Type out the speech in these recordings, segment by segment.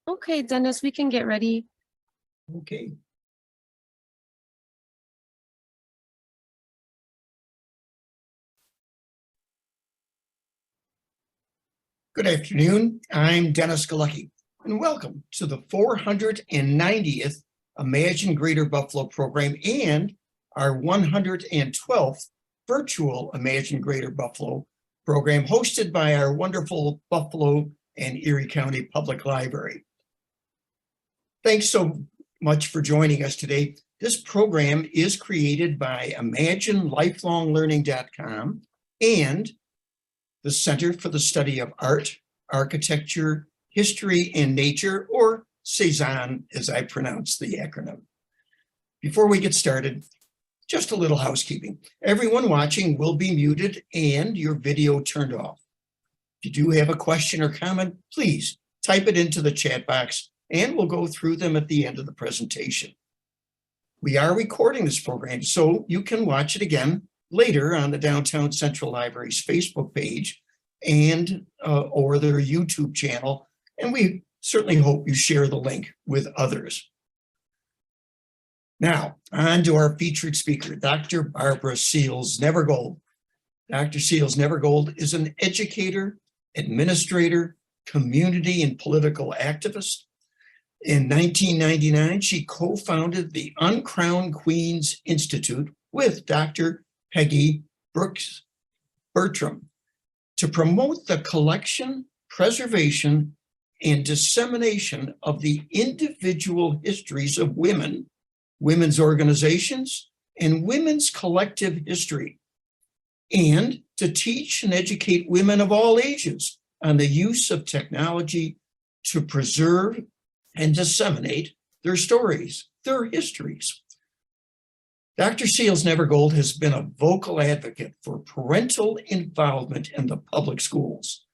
Okay, Dennis, we can get ready. Okay. Good afternoon. I'm Dennis Galucki, and welcome to the 490th Imagine Greater Buffalo program and our 112th virtual Imagine Greater Buffalo program hosted by our wonderful Buffalo and Erie County Public Library. Thanks so much for joining us today. This program is created by ImagineLifelongLearning.com and the Center for the Study of Art, Architecture, History, and Nature, or C-SAAHN, as I pronounce the acronym. Before we get started, just a little housekeeping. Everyone watching will be muted and your video turned off. If you do have a question or comment, please type it into the chat box and we'll go through them at the end of the presentation. We are recording this program, so you can watch it again later on the Downtown Central Library's Facebook page and or their YouTube channel, and we certainly hope you share the link with others. Now, on to our featured speaker, Dr. Barbara Seals-Nevergold. Dr. Seals-Nevergold is an educator, administrator, community and political activist. In 1999, she co-founded the Uncrowned Queens Institute with Dr. Peggy Brooks Bertram to promote the collection, preservation, and dissemination of the individual histories of women, women's organizations, and women's collective history, and to teach and educate women of all ages on the use of technology to preserve and disseminate their stories, their histories. Dr. Seals-Nevergold has been a vocal advocate for parental involvement in the public schools.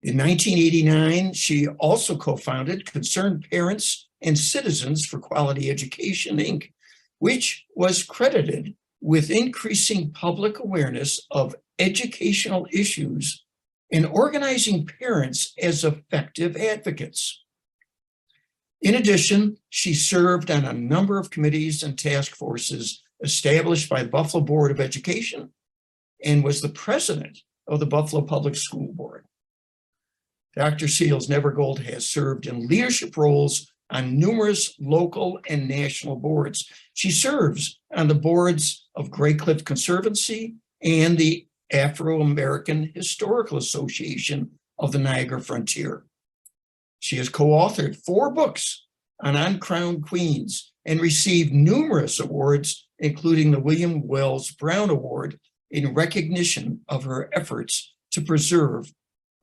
In 1989, she also co-founded Concerned Parents and Citizens for Quality Education, Inc., which was credited with increasing public awareness of educational issues and organizing parents as effective advocates. In addition, she served on a number of committees and task forces established by the Buffalo Board of Education and was the president of the Buffalo Public School Board. Dr. Seals-Nevergold has served in leadership roles on numerous local and national boards. She serves on the boards of Grey Cliff Conservancy and the Afro-American Historical Association of the Niagara Frontier. She has co-authored 4 books on Uncrowned Queens and received numerous awards, including the William Wells Brown Award in recognition of her efforts to preserve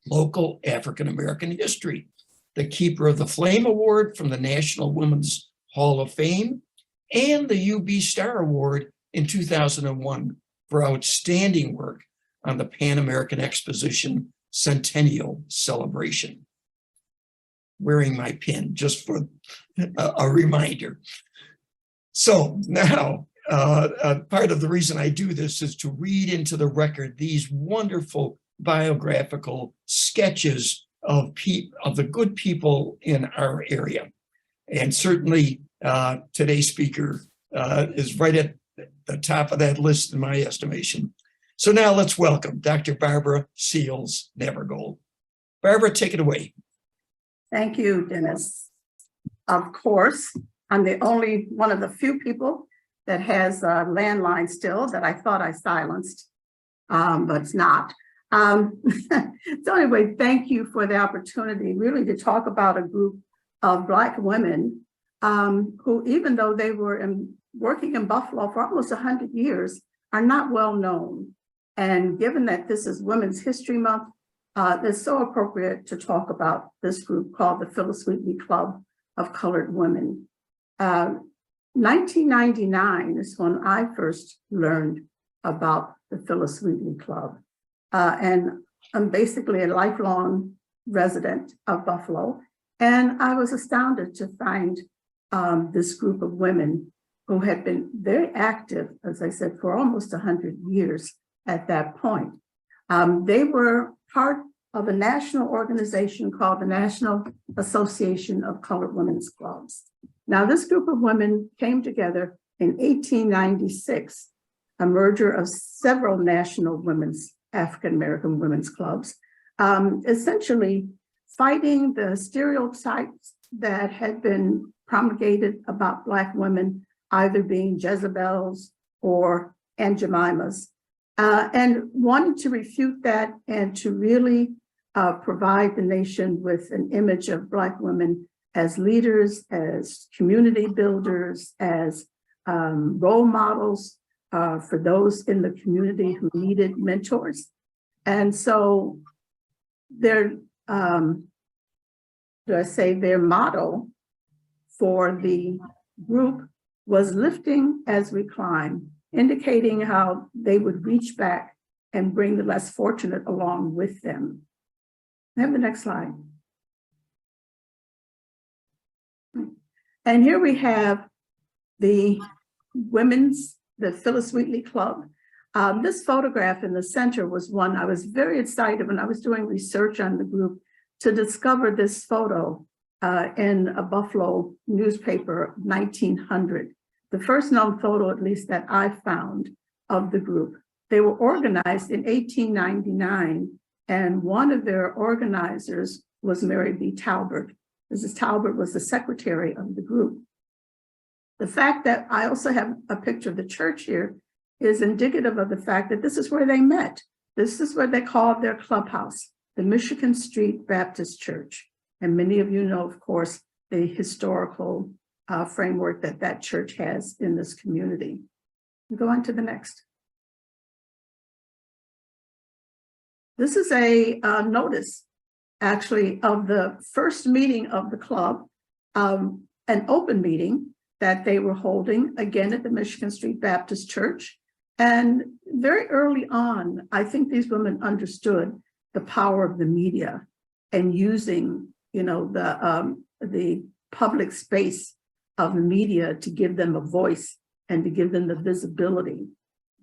local African-American history, the Keeper of the Flame Award from the National Women's Hall of Fame, and the UB Star Award in 2001 for outstanding work on the Pan American Exposition Centennial Celebration. Wearing my pin just for a reminder. So now, part of the reason I do this is to read into the record these wonderful biographical sketches of the good people in our area. And certainly today's speaker is right at the top of that list in my estimation. So now let's welcome Dr. Barbara Seals-Nevergold. Barbara, take it away. Thank you, Dennis. Of course, I'm the only one of the few people that has a landline still that I thought I silenced, but it's not. So anyway, thank you for the opportunity really to talk about a group of Black women who, even though they were working in Buffalo for almost 100 years, are not well known. And given that this is Women's History Month, it's so appropriate to talk about this group called the Phyllis Wheatley Club of Colored Women. 1999 is when I first learned about the Phyllis Wheatley Club. And I'm basically a lifelong resident of Buffalo. And I was astounded to find this group of women who had been very active, as I said, for almost 100 years at that point. They were part of a national organization called the National Association of Colored Women's Clubs. Now, this group of women came together in 1896, a merger of several national African-American women's clubs, essentially fighting the stereotypes that had been promulgated about Black women, either being Jezebels or Aunt Jemimas, and wanted to refute that and to really provide the nation with an image of Black women as leaders, as community builders, as role models for those in the community who needed mentors. And so their motto for the group was lifting as we climb, indicating how they would reach back and bring the less fortunate along with them. Have the next slide. And here we have the Phyllis Wheatley Club. This photograph in the center was one I was very excited when I was doing research on the group to discover this photo in a Buffalo newspaper, 1900. The first known photo, at least that I found, of the group. They were organized in 1899, and one of their organizers was Mary B. Talbert. Mrs. Talbert was the secretary of the group. The fact that I also have a picture of the church here is indicative of the fact that this is where they met. This is what they called their clubhouse, the Michigan Street Baptist Church. And many of you know, of course, the historical framework that that church has in this community. We'll go on to the next. This is a notice, actually, of the first meeting of the club, an open meeting that they were holding, again, at the Michigan Street Baptist Church. And very early on, I think these women understood the power of the media and using, the public space of the media to give them a voice and to give them the visibility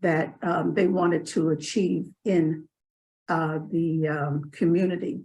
that they wanted to achieve in the community.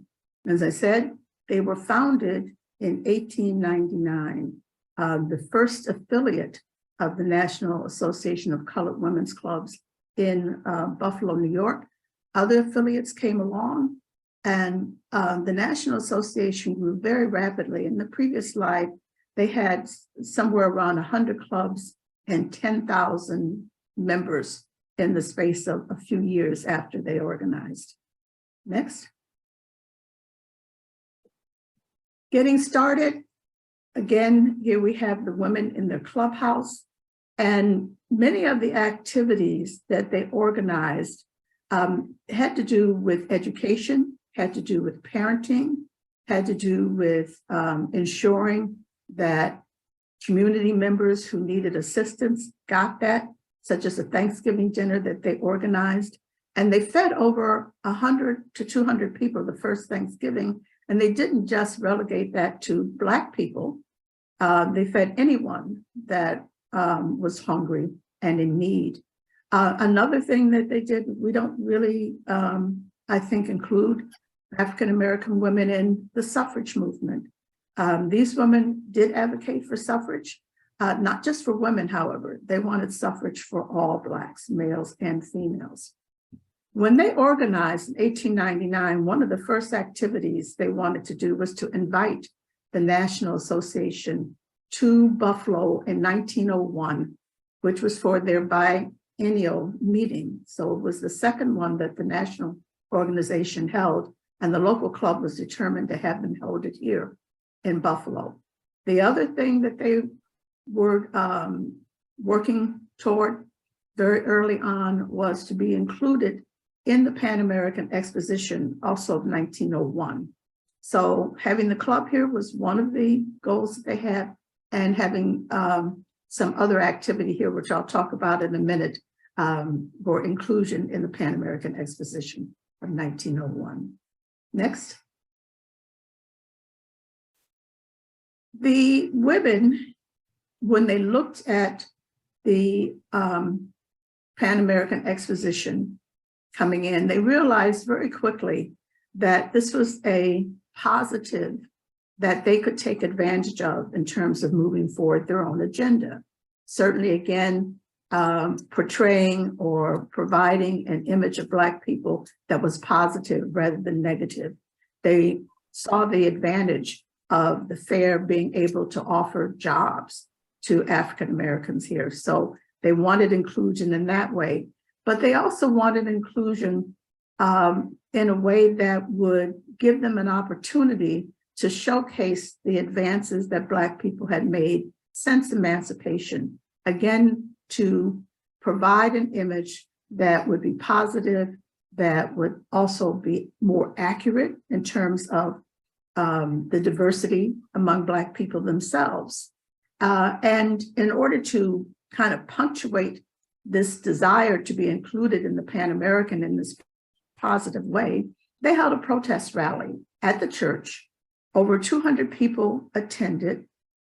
As I said, they were founded in 1899, the first affiliate of the National Association of Colored Women's Clubs in Buffalo, New York. Other affiliates came along, and the National Association grew very rapidly. In the previous slide, they had somewhere around 100 clubs and 10,000 members in the space of a few years after they organized. Next. Getting started, again, here we have the women in their clubhouse, and many of the activities that they organized had to do with education, had to do with parenting, had to do with ensuring that community members who needed assistance got that, such as a Thanksgiving dinner that they organized. And they fed over 100 to 200 people the first Thanksgiving. And they didn't just relegate that to Black people. They fed anyone that was hungry and in need. Another thing that they did, we don't really, I think, include African-American women in the suffrage movement. These women did advocate for suffrage, not just for women, however. They wanted suffrage for all Blacks, males and females. When they organized in 1899, one of the first activities they wanted to do was to invite the National Association to Buffalo in 1901, which was for their biennial meeting. So it was the second one that the national organization held, and the local club was determined to have them held it here in Buffalo. The other thing that they were working toward very early on was to be included in the Pan American Exposition, also of 1901. So having the club here was one of the goals that they had, and having some other activity here, which I'll talk about in a minute, for inclusion in the Pan American Exposition of 1901. Next. The women, when they looked at the Pan American Exposition coming in, they realized very quickly that this was a positive that they could take advantage of in terms of moving forward their own agenda. Certainly, again, portraying or providing an image of Black people that was positive rather than negative. They saw the advantage of the fair being able to offer jobs to African Americans here. So they wanted inclusion in that way, but they also wanted inclusion in a way that would give them an opportunity to showcase the advances that Black people had made since emancipation. Again, to provide an image that would be positive, that would also be more accurate in terms of the diversity among Black people themselves. And in order to kind of punctuate this desire to be included in the Pan American in this positive way, they held a protest rally at the church. Over 200 people attended.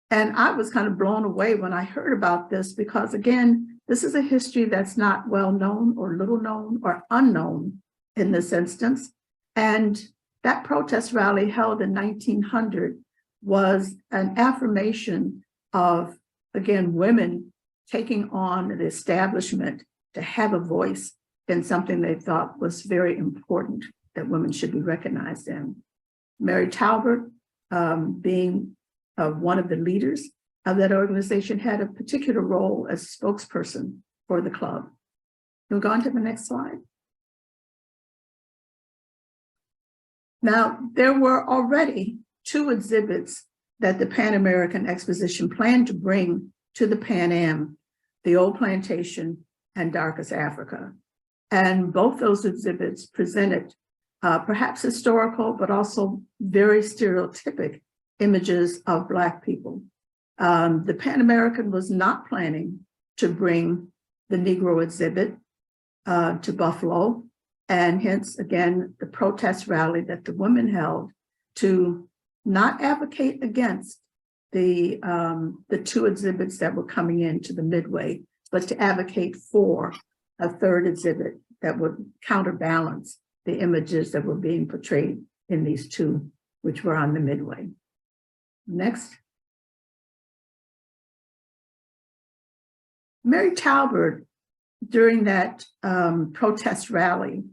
And I was kind of blown away when I heard about this because, again, this is a history that's not well known or little known or unknown in this instance. And that protest rally held in 1900 was an affirmation of, again, women taking on the establishment to have a voice in something they thought was very important that women should be recognized in. Mary Talbert, being one of the leaders of that organization, had a particular role as spokesperson for the club. We'll go on to the next slide. Now, there were already 2 exhibits that the Pan American Exposition planned to bring to the Pan Am, the Old Plantation and Darkest Africa. And both those exhibits presented perhaps historical, but also very stereotypic images of Black people. The Pan American was not planning to bring the Negro exhibit to Buffalo, and hence, again, the protest rally that the women held to not advocate against the 2 exhibits that were coming into the Midway, but to advocate for a 3rd exhibit that would counterbalance the images that were being portrayed in these 2, which were on the Midway. Next. Mary Talbert, during that protest rally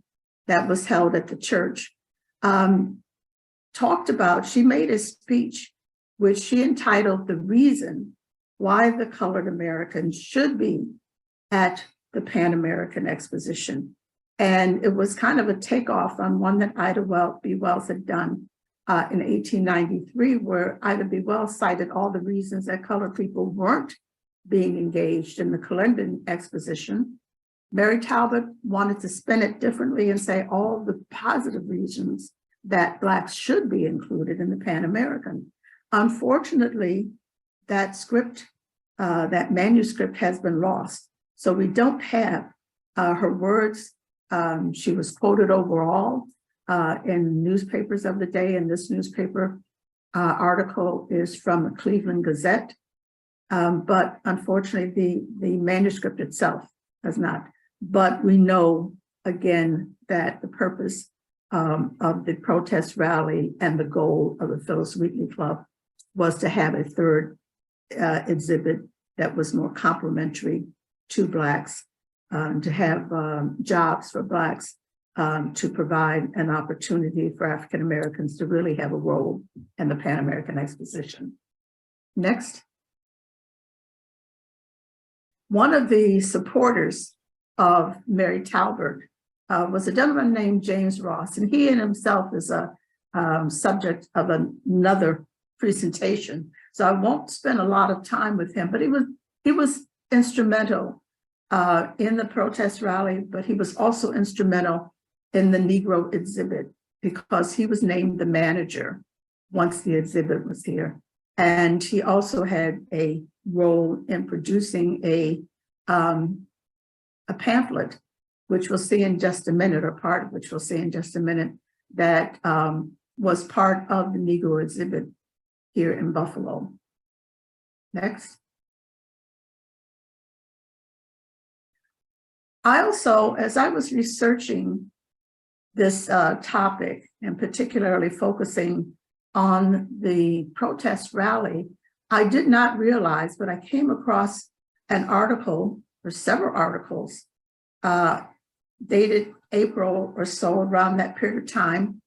that was held at the church, talked about, she made a speech which she entitled "The Reason Why the Colored Americans Should Be at the Pan American Exposition." And it was kind of a takeoff on one that Ida B. Wells had done in 1893, where Ida B. Wells cited all the reasons that colored people weren't being engaged in the Colendon Exposition. Mary Talbot wanted to spin it differently and say all the positive reasons that Blacks should be included in the Pan American. Unfortunately, that script, that manuscript has been lost. So we don't have her words. She was quoted overall in newspapers of the day, and this newspaper article is from the Cleveland Gazette. But unfortunately, the manuscript itself does not. But we know, again, that the purpose of the protest rally and the goal of the Phyllis Wheatley Club was to have a 3rd exhibit that was more complementary to Blacks, to have jobs for Blacks, to provide an opportunity for African Americans to really have a role in the Pan American Exposition. Next. One of the supporters of Mary Talbert was a gentleman named James Ross, and he in himself is a subject of another presentation. So I won't spend a lot of time with him, but he was instrumental in the protest rally, but he was also instrumental in the Negro exhibit because he was named the manager once the exhibit was here. And he also had a role in producing a pamphlet, which we'll see in just a minute, or part of which we'll see in just a minute, that was part of the Negro exhibit here in Buffalo. Next. I also, as I was researching this topic, and particularly focusing on the protest rally, I did not realize, but I came across an article or several articles dated April or so, around that period of time,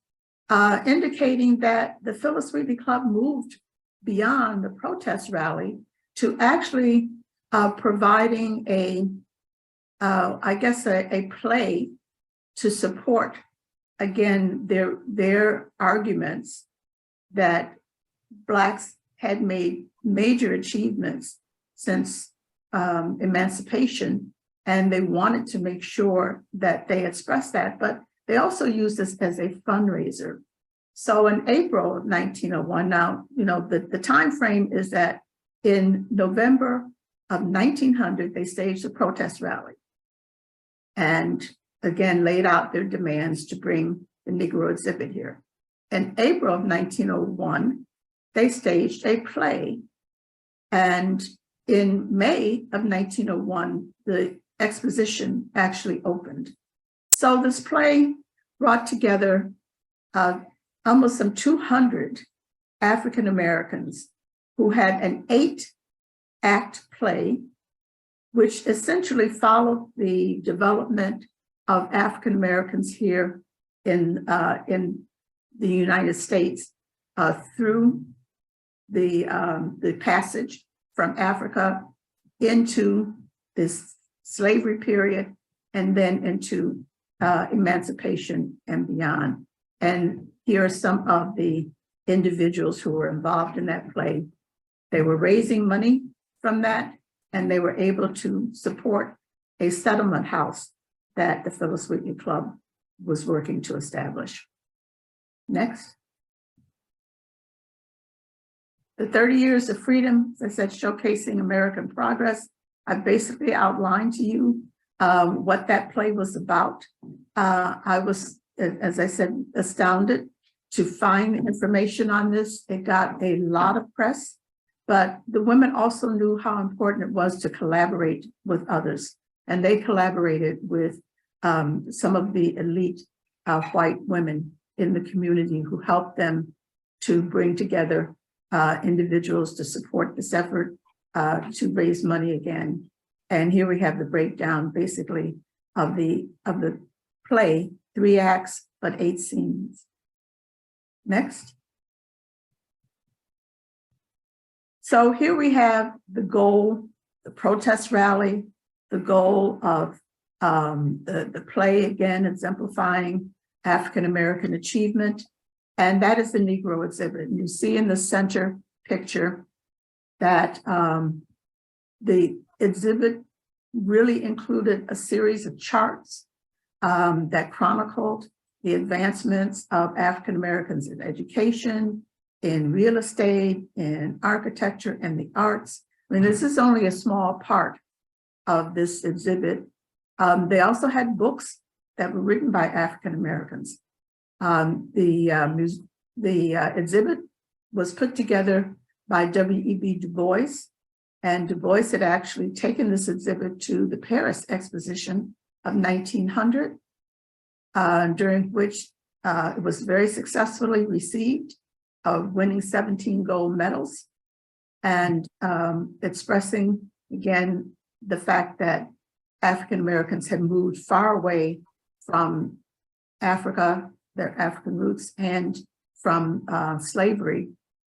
indicating that the Phyllis Wheatley Club moved beyond the protest rally to actually providing I guess a play to support, again, their arguments that Blacks had made major achievements since emancipation, and they wanted to make sure that they expressed that, but they also used this as a fundraiser. So in April of 1901, now, the time frame is that in November of 1900, they staged a protest rally and again laid out their demands to bring the Negro exhibit here. In April of 1901, they staged a play, and in May of 1901, the exposition actually opened. So this play brought together almost some 200 African Americans who had an 8-act play, which essentially followed the development of African Americans here in the United States through the passage from Africa into this slavery period, and then into emancipation and beyond. And here are some of the individuals who were involved in that play. They were raising money from that, and they were able to support a settlement house that the Phyllis Wheatley Club was working to establish. Next. The 30 Years of Freedom, as I said, showcasing American progress. I basically outlined to you what that play was about. I was, as I said, astounded to find information on this. It got a lot of press, but the women also knew how important it was to collaborate with others. And they collaborated with some of the elite white women in the community who helped them to bring together individuals to support this effort to raise money again. And here we have the breakdown basically of the play, 3 acts, but 8 scenes. Next. So here we have the goal, the protest rally, the goal of the play, again, exemplifying African-American achievement. And that is the Negro exhibit. And you see in the center picture that the exhibit really included a series of charts that chronicled the advancements of African Americans in education, in real estate, in architecture, and the arts. I mean, this is only a small part of this exhibit. They also had books that were written by African Americans. The exhibit was put together by W.E.B. Du Bois, and Du Bois had actually taken this exhibit to the Paris Exposition of 1900, during which it was very successfully received, winning 17 gold medals, and expressing, again, the fact that African Americans had moved far away from Africa, their African roots, and from slavery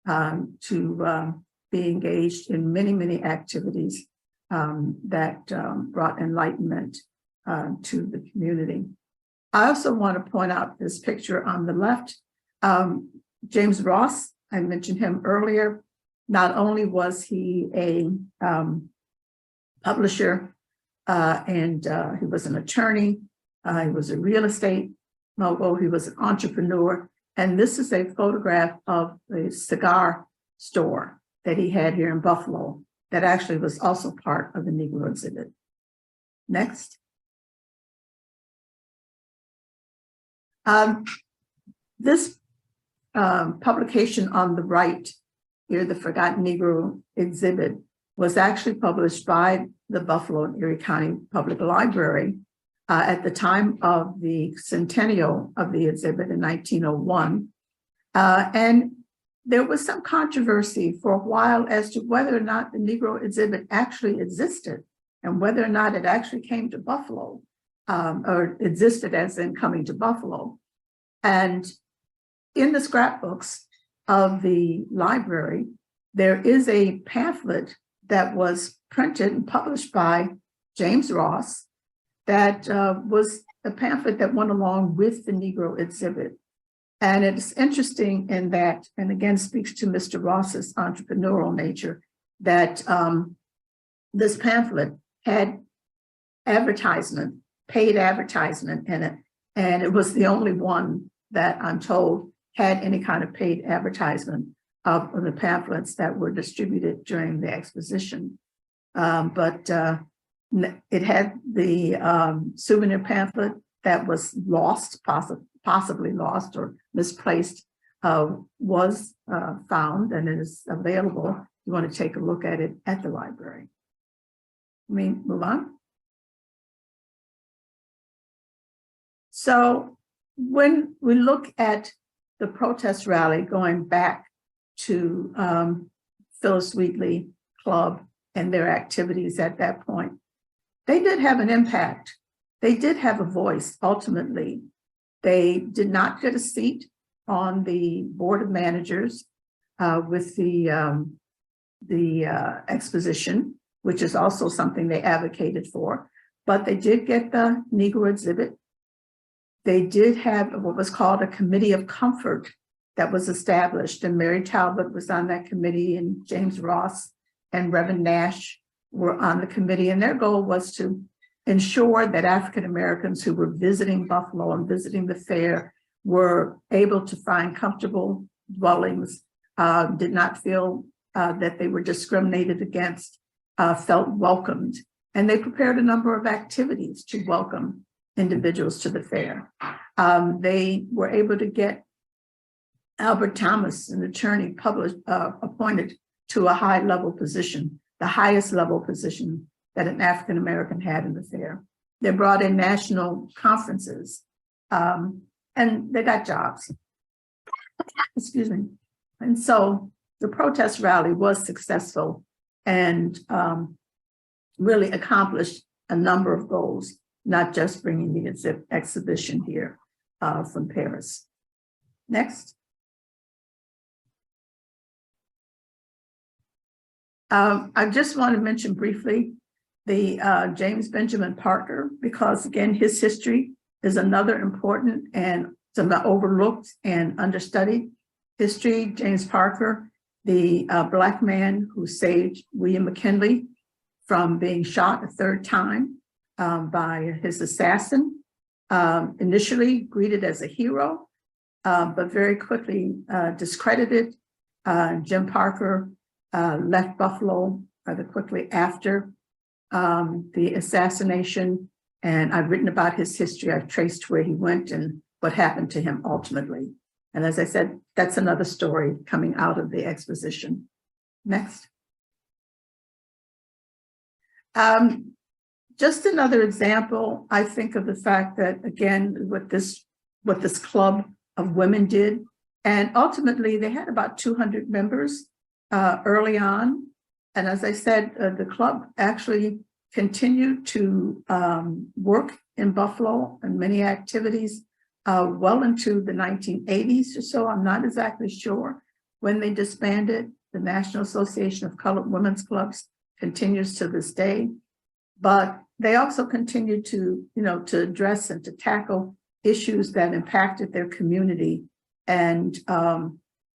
to be engaged in many, many activities that brought enlightenment to the community. I also want to point out this picture on the left. James Ross, I mentioned him earlier. Not only was he a publisher and he was an attorney, he was a real estate mogul, he was an entrepreneur. And this is a photograph of the cigar store that he had here in Buffalo that actually was also part of the Negro exhibit. Next. This publication on the right here, the Forgotten Negro exhibit, was actually published by the Buffalo and Erie County Public Library at the time of the centennial of the exhibit in 1901. And there was some controversy for a while as to whether or not the Negro exhibit actually existed and whether or not it actually came to Buffalo, or existed as in coming to Buffalo. And in the scrapbooks of the library, there is a pamphlet that was printed and published by James Ross that was a pamphlet that went along with the Negro exhibit. And it's interesting in that, and again speaks to Mr. Ross's entrepreneurial nature, that this pamphlet had advertisement, paid advertisement in it. And it was the only one that I'm told had any kind of paid advertisement of the pamphlets that were distributed during the exposition. But it had the souvenir pamphlet that was lost, possibly lost or misplaced, was found and it is available. You want to take a look at it at the library. Let me move on. So when we look at the protest rally going back to Phyllis Wheatley Club and their activities at that point, they did have an impact. They did have a voice ultimately. They did not get a seat on the board of managers with the exposition, which is also something they advocated for, but they did get the Negro exhibit. They did have what was called a committee of comfort that was established, and Mary Talbot was on that committee, and James Ross and Reverend Nash were on the committee, and their goal was to ensure that African Americans who were visiting Buffalo and visiting the fair were able to find comfortable dwellings, did not feel that they were discriminated against, felt welcomed. And they prepared a number of activities to welcome individuals to the fair. They were able to get Albert Thomas, an attorney, appointed to a high-level position, the highest level position that an African American had in the fair. They brought in national conferences, and they got jobs. Excuse me. And so the protest rally was successful and really accomplished a number of goals, not just bringing the exhibition here from Paris. Next. I just want to mention briefly the James Benjamin Parker, because again, his history is another important and some overlooked and understudied history. James Parker, the Black man who saved William McKinley from being shot a third time by his assassin, initially greeted as a hero, but very quickly discredited. Jim Parker left Buffalo rather quickly after the assassination, and I've written about his history. I've traced where he went and what happened to him ultimately. And as I said, that's another story coming out of the exposition. Next. Just another example, I think, of the fact that, again, what this club of women did, and ultimately they had about 200 members early on. And as I said, the club actually continued to work in Buffalo and many activities well into the 1980s or so. I'm not exactly sure when they disbanded. The National Association of Colored Women's Clubs continues to this day, but they also continued to, to address and to tackle issues that impacted their community, and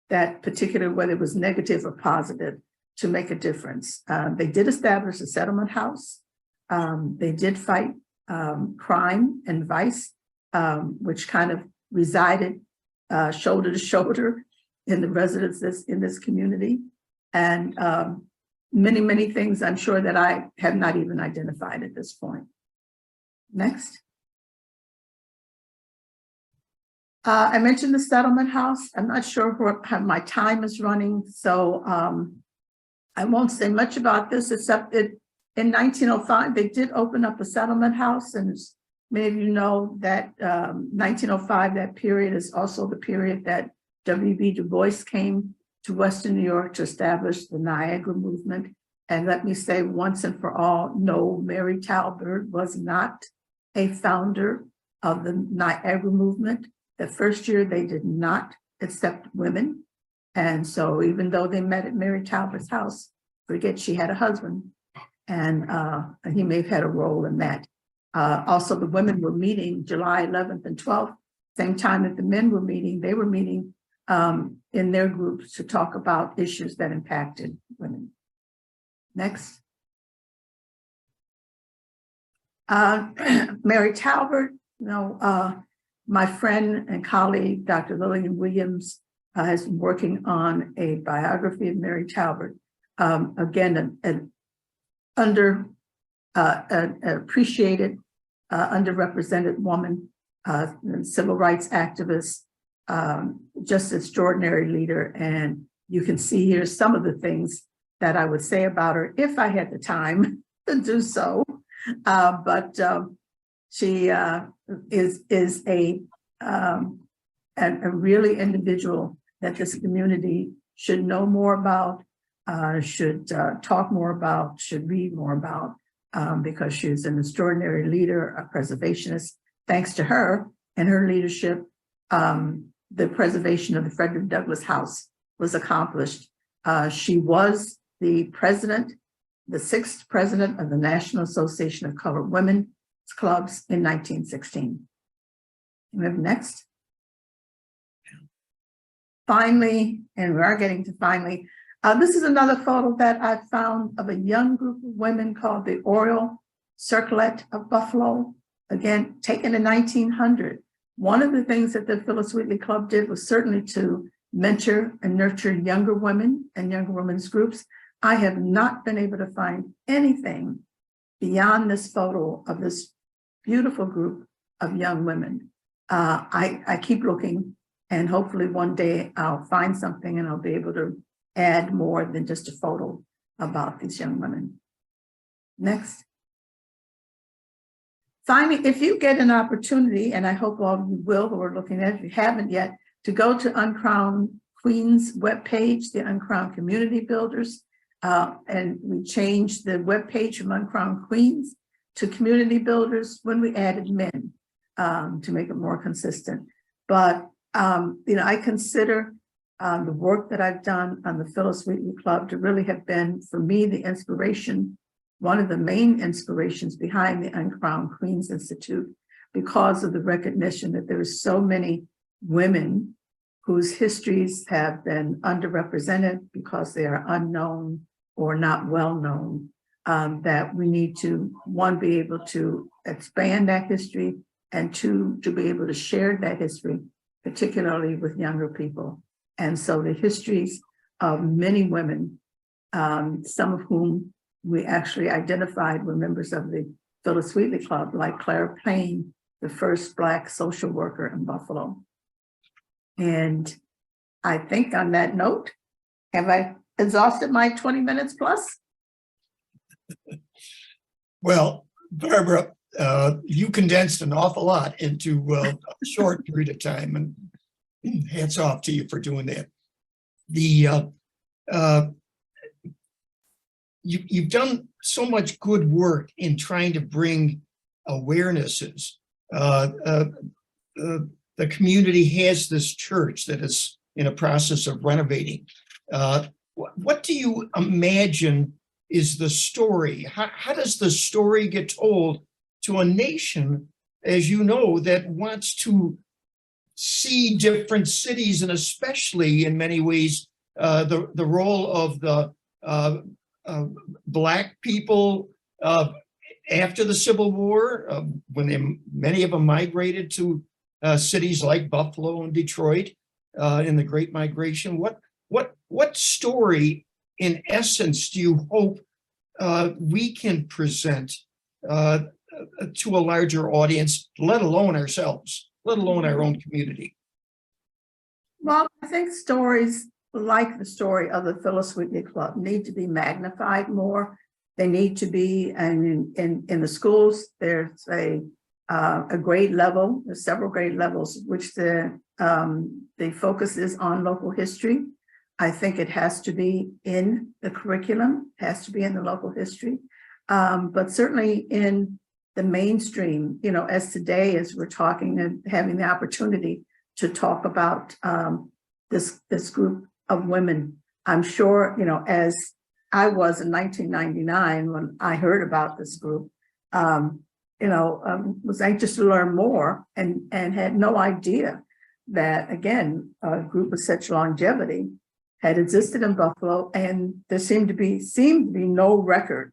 that particular, whether it was negative or positive, to make a difference. They did establish a settlement house. They did fight crime and vice, which kind of resided shoulder to shoulder in the residences in this community. And many, many things I'm sure that I have not even identified at this point. Next. I mentioned the settlement house. I'm not sure how my time is running, so I won't say much about this, except that in 1905, they did open up a settlement house, and Many of you know that 1905, that period is also the period that W.B. Du Bois came to Western New York to establish the Niagara movement. And let me say once and for all, no, Mary Talbert was not a founder of the Niagara movement. The first year they did not accept women. And so even though they met at Mary Talbert's house, forget she had a husband, and he may have had a role in that. Also, the women were meeting July 11th and 12th, same time that the men were meeting. They were meeting in their groups to talk about issues that impacted women. Next. Mary Talbert, my friend and colleague, Dr. Lillian Williams, has been working on a biography of Mary Talbert. Again, an appreciated, underrepresented woman, civil rights activist, just extraordinary leader. And you can see here some of the things that I would say about her if I had the time to do so. But she is a really individual that this community should know more about, should talk more about, should read more about, because she's an extraordinary leader, a preservationist. Thanks to her and her leadership, the preservation of the Frederick Douglass House was accomplished. She was the president, the 6th president of the National Association of Colored Women's Clubs in 1916. We have next. Finally, and we are getting to finally, this is another photo that I found of a young group of women called the Oriole Circlet of Buffalo, again, taken in 1900. One of the things that the Phyllis Wheatley Club did was certainly to mentor and nurture younger women and younger women's groups. I have not been able to find anything beyond this photo of this beautiful group of young women. I keep looking, and hopefully one day I'll find something and I'll be able to add more than just a photo about these young women. Next. Finally, if you get an opportunity, and I hope all of you will, who are looking at it, if you haven't yet, to go to Uncrowned Queens webpage, the Uncrowned Community Builders, and we changed the webpage from Uncrowned Queens to Community Builders when we added men to make it more consistent. But I consider the work that I've done on the Phyllis Wheatley Club to really have been, for me, the inspiration, one of the main inspirations behind the Uncrowned Queens Institute, because of the recognition that there are so many women whose histories have been underrepresented because they are unknown or not well known, that we need to, one, be able to expand that history, and two, to be able to share that history, particularly with younger people. And so the histories of many women, some of whom we actually identified were members of the Phyllis Wheatley Club, like Clara Payne, the first Black social worker in Buffalo. And I think on that note, have I exhausted my 20 minutes plus? Well, Barbara, you condensed an awful lot into a short period of time, and hats off to you for doing that. You've done so much good work in trying to bring awarenesses. The community has this church that is in a process of renovating. What do you imagine is the story? How does the story get told to a nation, as you know, that wants to see different cities, and especially in many ways, the role of the Black people after the Civil War, when many of them migrated to cities like Buffalo and Detroit in the Great Migration? What story, in essence, do you hope we can present to a larger audience, let alone ourselves, let alone our own community? Well, I think stories like the story of the Phyllis Wheatley Club need to be magnified more. They need to be, and in the schools, there's a a grade level. There's several grade levels, which the focus is on local history. I think it has to be in the curriculum, has to be in the local history, but certainly in the mainstream, you know, as today, as we're talking and having the opportunity to talk about this group of women. I'm sure, you know, as I was in 1999 when I heard about this group, was anxious to learn more and had no idea that, again, a group with such longevity had existed in Buffalo, and there seemed to be no record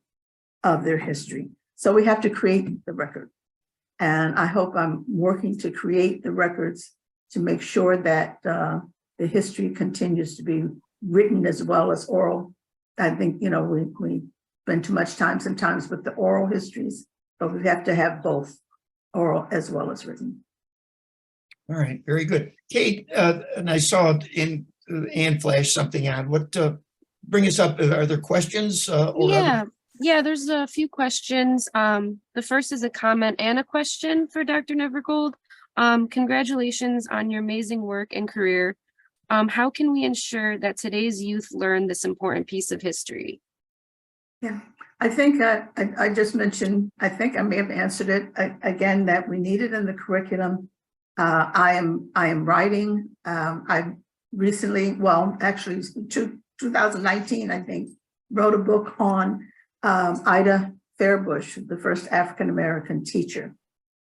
of their history. So we have to create the record. And I hope I'm working to create the records to make sure that the history continues to be written as well as oral. I think, you know, we spend too much time sometimes with the oral histories, but we have to have both oral as well as written. All right, very good. Kate, and I saw in Ann flash something on. What bring us up? Are there questions? Yeah, there's a few questions. The first is a comment and a question for Dr. Nevergold. Congratulations on your amazing work and career. How can we ensure that today's youth learn this important piece of history? Yeah, I think I just mentioned, I think I may have answered it again, that we need it in the curriculum. I am writing. I recently, well, actually 2019, I think, wrote a book on Ida Fairbush, the first African-American teacher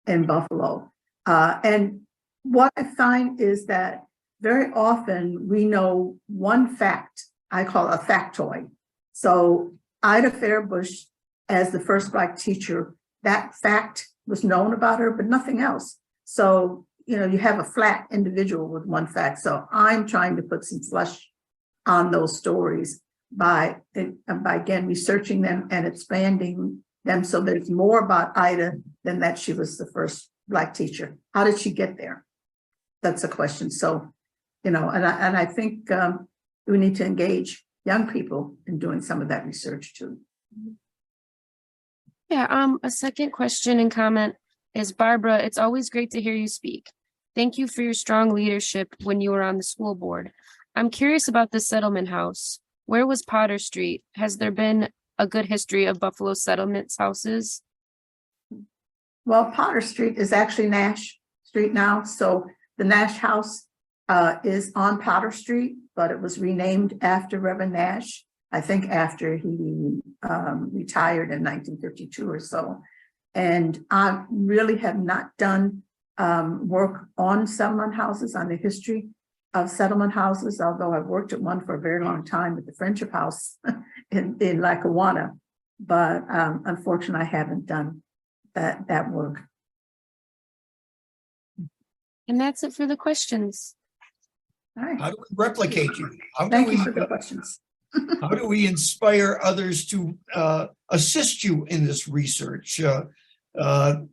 in Buffalo. And what I find is that very often we know one fact, I call a factoid. So Ida Fairbush, as the first Black teacher, that fact was known about her, but nothing else. So, you know, you have a flat individual with one fact. So I'm trying to put some flesh on those stories by again, researching them and expanding them so there's more about Ida than that she was the first Black teacher. How did she get there? That's a question. So, you know, and I think we need to engage young people in doing some of that research too. Yeah, a second question and comment is, Barbara, it's always great to hear you speak. Thank you for your strong leadership when you were on the school board. I'm curious about the settlement house. Where was Potter Street? Has there been a good history of Buffalo settlements houses? Well, Potter Street is actually Nash Street now. So the Nash House is on Potter Street, but it was renamed after Reverend Nash, I think after he retired in 1952 or so. And I really have not done work on settlement houses, on the history of settlement houses, although I've worked at one for a very long time at the Friendship House in Lackawanna, but unfortunately I haven't done that work. And that's it for the questions. All right. How do we replicate you? Thank you for the questions. How do we inspire others to assist you in this research? There's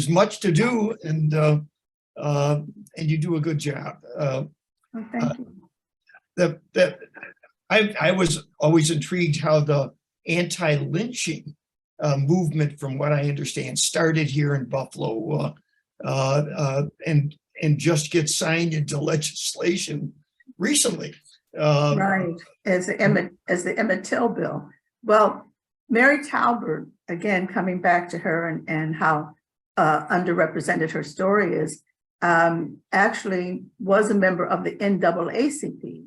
much to do, and you do a good job. Thank you. I was always intrigued how the anti-lynching movement, from what I understand, started here in Buffalo, and just gets signed into legislation recently. Right, as the Emmett Till bill. Well, Mary Talbert, again, coming back to her and how underrepresented her story is, actually was a member of the NAACP.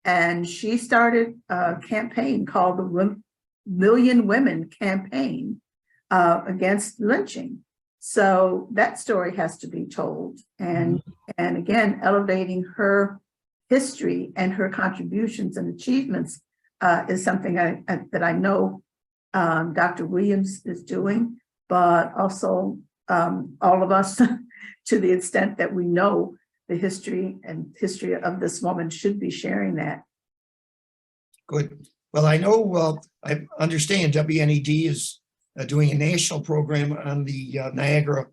And she started a campaign called the Million Women Campaign against lynching. So that story has to be told. And again, elevating her history and her contributions and achievements is something that I know Dr. Williams is doing, but also all of us, to the extent that we know the history of this woman, should be sharing that. Good. Well, I know, I understand WNED is doing a national program on the Niagara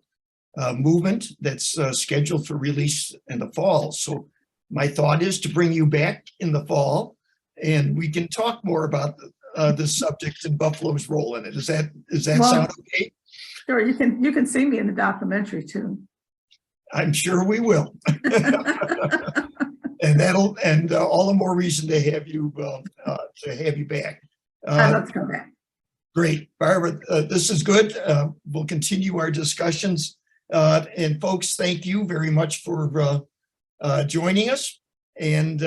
movement that's scheduled for release in the fall. So my thought is to bring you back in the fall, and we can talk more about the subject and Buffalo's role in it. Does that sound okay? Sure, you can see me in the documentary too. I'm sure we will. And all the more reason to have you back. I'd love to come back. Great, Barbara, this is good. We'll continue our discussions. And folks, thank you very much for joining us, and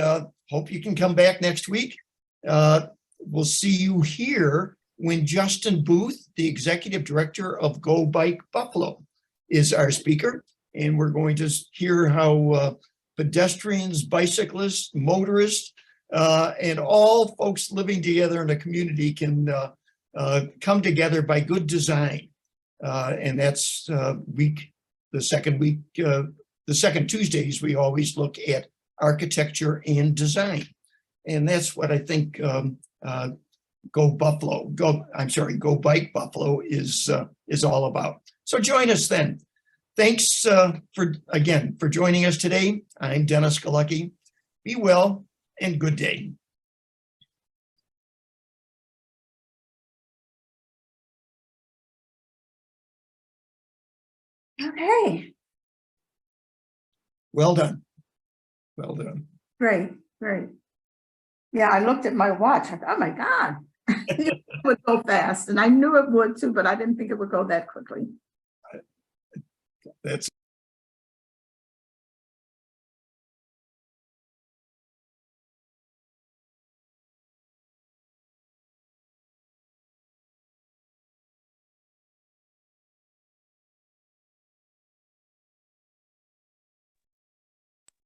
hope you can come back next week. We'll see you here when Justin Booth, the Executive Director of Go Bike Buffalo, is our speaker. And we're going to hear how pedestrians, bicyclists, motorists, and all folks living together in a community can come together by good design. And that's the second Tuesdays, we always look at architecture and design. And that's what I think Go Bike Buffalo is all about. So join us then. Thanks for joining us today. I'm Dennis Galucki. Be well and good day. Okay, Well done. Well done. great. Yeah, I looked at my watch. I thought, oh my God, it would go fast. And I knew it would too, but I didn't think it would go that quickly. That's